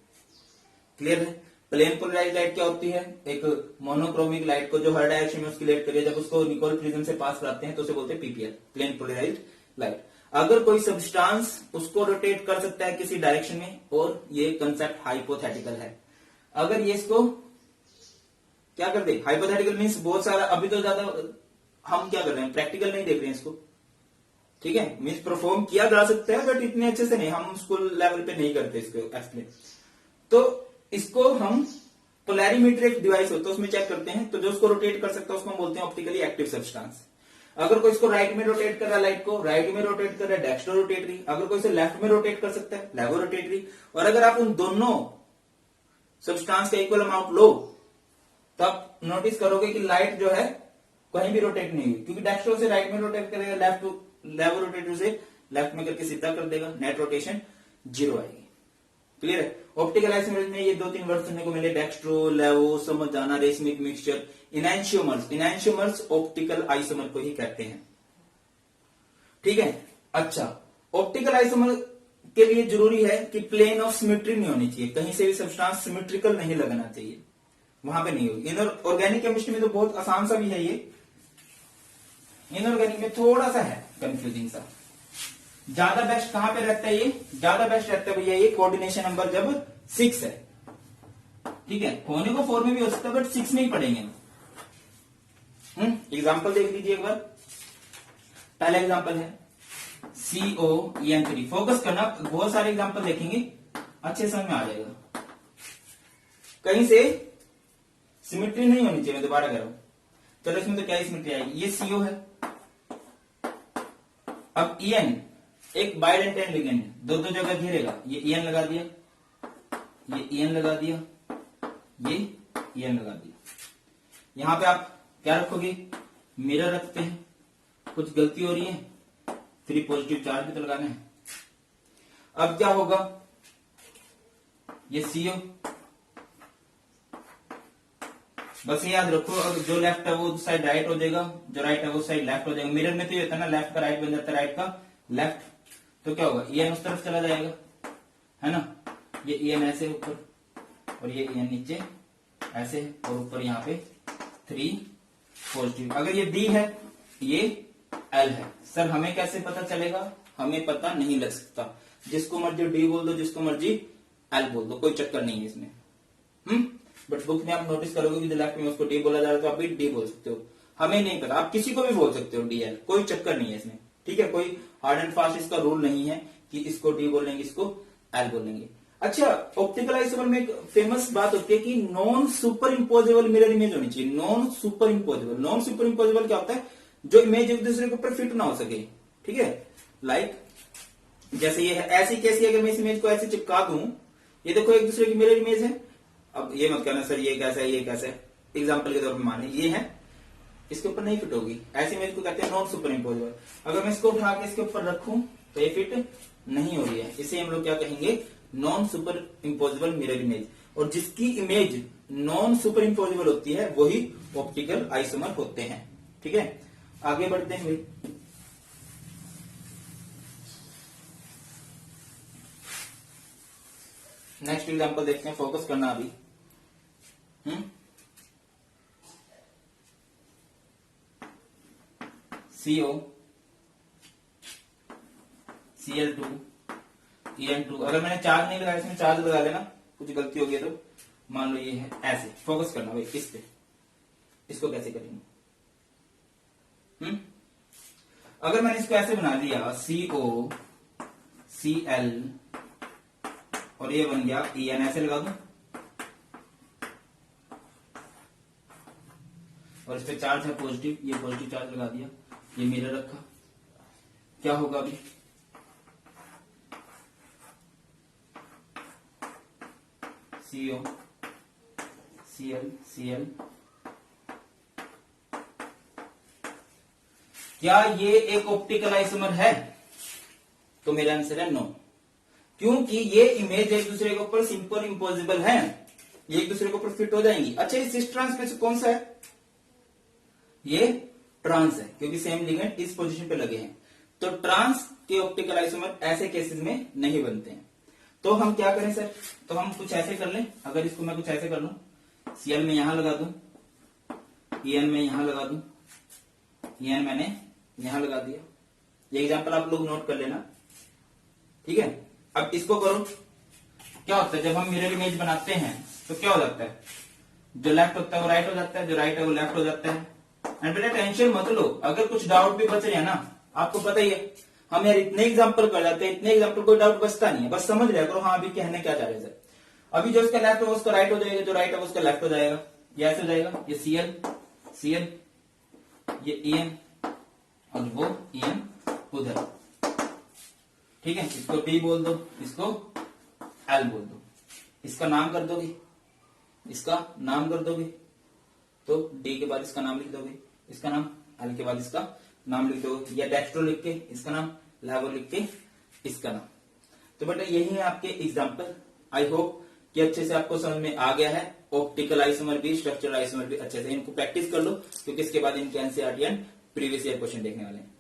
क्लियर है। प्लेन पोलराइज लाइट क्या होती है, एक मोनोक्रोमिक लाइट को जो हर डायरेक्शन में उसकी लाइट करिए, जब उसको निकोल प्रिज्म से पास कराते हैं तो उसे बोलते हैं पीपीएल, प्लेन पोलराइज लाइट। अगर कोई सब्सटेंस उसको रोटेट कर सकता है किसी डायरेक्शन में, और ये कंसेप्ट हाइपोथेटिकल है। अगर ये इसको क्या कर दे, हाइपोथेटिकल मीन्स बहुत सारा, अभी तो ज्यादा हम क्या कर रहे हैं, प्रैक्टिकल नहीं देख रहे हैं इसको, ठीक है, मीन्स परफॉर्म किया जा सकता है बट इतने अच्छे से नहीं, हम स्कूल लेवल पे नहीं करते इसको एक्सप्लेन। तो इसको हम पोलैरिमीट्रिक डिवाइस होता है उसमें चेक करते हैं, तो जो उसको रोटेट कर सकता है उसको हम बोलते हैं ऑप्टिकली एक्टिव सब्सटेंस। अगर कोई इसको राइट में रोटेट कर रहा है, लाइट को राइट में रोटेट कर रहा है, डेक्स्ट्रो रोटेटरी। अगर कोई इसे लेफ्ट में रोटेट कर सकता है, लेवो रोटेटरी। और अगर आप उन दोनों सब्सटेंस का इक्वल अमाउंट लो, तो आप नोटिस करोगे कि लाइट जो है कहीं भी रोटेट नहीं हुई, क्योंकि डेक्स्ट्रो से राइट में रोटेट करेगा, लेवो रोटेटरी से लेफ्ट में करके सीधा कर देगा, नेट रोटेशन जीरो आएगी। क्लियर है। ऑप्टिकल आइसोमर्स में ये दो तीन वर्ड सुनने को मिले, डेक्स्ट्रो, लेवो, समझ जाना, रेशमिक मिक्सचर, इनैंशियोमर्स। इनैंशियोमर्स ऑप्टिकल आइसोमर को ही कहते हैं, ठीक है। अच्छा, ऑप्टिकल आइसोमर के लिए जरूरी है कि प्लेन ऑफ सिमेट्री नहीं होनी चाहिए, कहीं से भी सब्सटेंस सिमेट्रिकल नहीं लगना चाहिए, वहां पे नहीं होगी। इनऑर्गेनिक केमिस्ट्री में तो बहुत आसान सा भी है ये, इनऑर्गेनिक में थोड़ा सा है कंफ्यूजिंग सा। ज्यादा बेस्ट कहां पे रहता है, ये ज्यादा बेस्ट रहता है भैया ये कोऑर्डिनेशन नंबर जब 6 है, ठीक है। होने को 4 में भी हो सकता है बट 6 में ही पढ़ेंगे। एग्जाम्पल देख लीजिए एक बार। पहला एग्जाम्पल है COEN3। फोकस करना, बहुत सारे एग्जाम्पल देखेंगे, अच्छे समझ में आ जाएगा। कहीं से सिमेट्री नहीं होनी चाहिए, मैं दोबारा कह रहा हूं। चलो इसमें तो क्या सिमेट्री आएगी, ये CO है। अब EN एक बाइडेंटेन लिगेंड, दो दो जगह घेरेगा, ये EN लगा दिया, ये EN लगा दिया, ये EN लगा दिया। यहां पे आप क्या रखोगे, मिरर रखते हैं, कुछ गलती हो रही है, 3 पॉजिटिव चार्ज भी तो लगाना है। अब क्या होगा, ये CO, बस ये याद रखो, अब जो लेफ्ट है वो साइड राइट हो जाएगा, जो राइट है वो साइड लेफ्ट हो जाएगा। मिरर में तो ये होता है ना, लेफ्ट का राइट बन जाता है, राइट का लेफ्ट, तो क्या होगा, EN उस तरफ चला जाएगा, है ना। ये EN ऐसे ऊपर और ये EN नीचे ऐसे, और ऊपर यहाँ पे 3 पॉजिटिव। अगर ये D है, ये L है, सर हमें कैसे पता चलेगा, हमें पता नहीं लग सकता। जिसको मर्जी D बोल दो, जिसको मर्जी L बोल दो, कोई चक्कर नहीं है इसमें। बट बुक में आप नोटिस करोगे कि जो लेफ्ट में उसको D बोला जा रहा है तो आप भी D बोल सकते हो, हमें नहीं पता, आप किसी को भी बोल सकते हो DL, कोई चक्कर नहीं है इसमें, ठीक है। कोई हार्ड एंड फास्ट इसका रूल नहीं है कि इसको D बोलेंगे, इसको L बोलेंगे। अच्छा, ऑप्टिकल आइसोमर में एक फेमस बात होती है कि non super imposable mirror image होनी चाहिए। Non super imposable, non super imposable क्या होता है, जो इमेज एक दूसरे के ऊपर फिट ना हो सके, ठीक है। लाइक जैसे ये है, ऐसी कैसी, अगर मैं इस इमेज को ऐसे चिपका दूं, ये देखो एक दूसरे की मिरर इमेज है। अब ये मत कहना सर ये कैसा है, ये कैसा है, एग्जाम्पल के तौर पर माने ये है, इसके ऊपर नहीं फिट होगी, ऐसी इमेज को कहते हैं नॉन सुपर इम्पोजेबल। अगर मैं इसको उठा के इसके ऊपर रखूं तो ये फिट नहीं हो रही है, इसे हम लोग क्या कहेंगे, non super imposable mirror image. और जिसकी इमेज नॉन सुपर इम्पोजेबल होती है वही ऑप्टिकल आइसोमर होते हैं, ठीक है। आगे बढ़ते हैं भाई। नेक्स्ट एग्जांपल देखते हैं, फोकस करना अभी। CO, Cl2, EN2। अगर मैंने चार्ज नहीं लगाया, इसमें चार्ज लगा लेना, कुछ गलती हो गई तो मान लो ये है ऐसे। फोकस करना भाई इस पे, इसको कैसे करेंगे। अगर मैंने इसको ऐसे बना दिया, CO, Cl, और ये बन गया EN, ऐसे लगा दूं और इस पे चार्ज है पॉजिटिव, ये पॉजिटिव चार्ज लगा दिया, ये मिरर रखा, क्या होगा अभी CO Cl Cl। क्या ये एक ऑप्टिकल आइसोमर है? तो मेरा आंसर है नो, क्योंकि ये इमेज एक दूसरे के ऊपर सिंपल इम्पोजिबल है, ये एक दूसरे के ऊपर फिट हो जाएंगी। अच्छा, इस सिस ट्रांस में से कौन सा है? ये ट्रांस है, क्योंकि सेम लिगेंड इस पोजीशन पे लगे हैं। तो ट्रांस के ऑप्टिकल आइसोमर ऐसे केसेस में नहीं बनते हैं। तो हम क्या करें सर? तो हम कुछ ऐसे कर लें, अगर इसको मैं कुछ ऐसे कर लूं, Cl में यहां लगा दूं, En में यहां लगा दूं, En मैंने यहां लगा दिया। ये एग्जांपल आप लोग नोट कर लेना, ठीक है। अब इसको करो, क्या होता है जब हम मिरर इमेज बनाते हैं तो क्या हो जाता है, जो लेफ्ट होता है वो राइट हो जाता है, जो राइट है वो लेफ्ट हो जाता है। एंड बेटा टेंशन मत लो, अगर कुछ डाउट भी बच रहे हैं ना, आपको पता ही है हम यार इतने एग्जांपल कर जाते हैं, इतने एग्जांपल कोई डाउट बचता नहीं है, बस समझ लिया करो हाँ अभी कहने क्या चाह रहे सर। अभी जो उसका लेफ्ट है वो उसका राइट हो जाएगा, जो राइट है वो उसका लेफ्ट हो जाएगा, ये ऐसे हो जाएगा, ये Cl ये En और वो En उधर, ठीक है। इसको P बोल दो, इसको L बोल दो, इसका नाम कर दोगे, इसका नाम कर दोगे, तो D के बाद इसका नाम लिख दोगे, इसका नाम, L के बाद इसका नाम लिख दोगे, या डेक्स्ट्रो लिख के इसका नाम, लैवो लिख के इसका नाम। तो बेटा यही है आपके एग्जाम्पल। आई होप कि अच्छे से आपको समझ में आ गया है। ऑप्टिकल आइसोमर भी, स्ट्रक्चरल आइसोमर भी अच्छे से इनको प्रैक्टिस कर लो, क्योंकि इसके बाद इनके NCERT and previous year question देखने वाले हैं।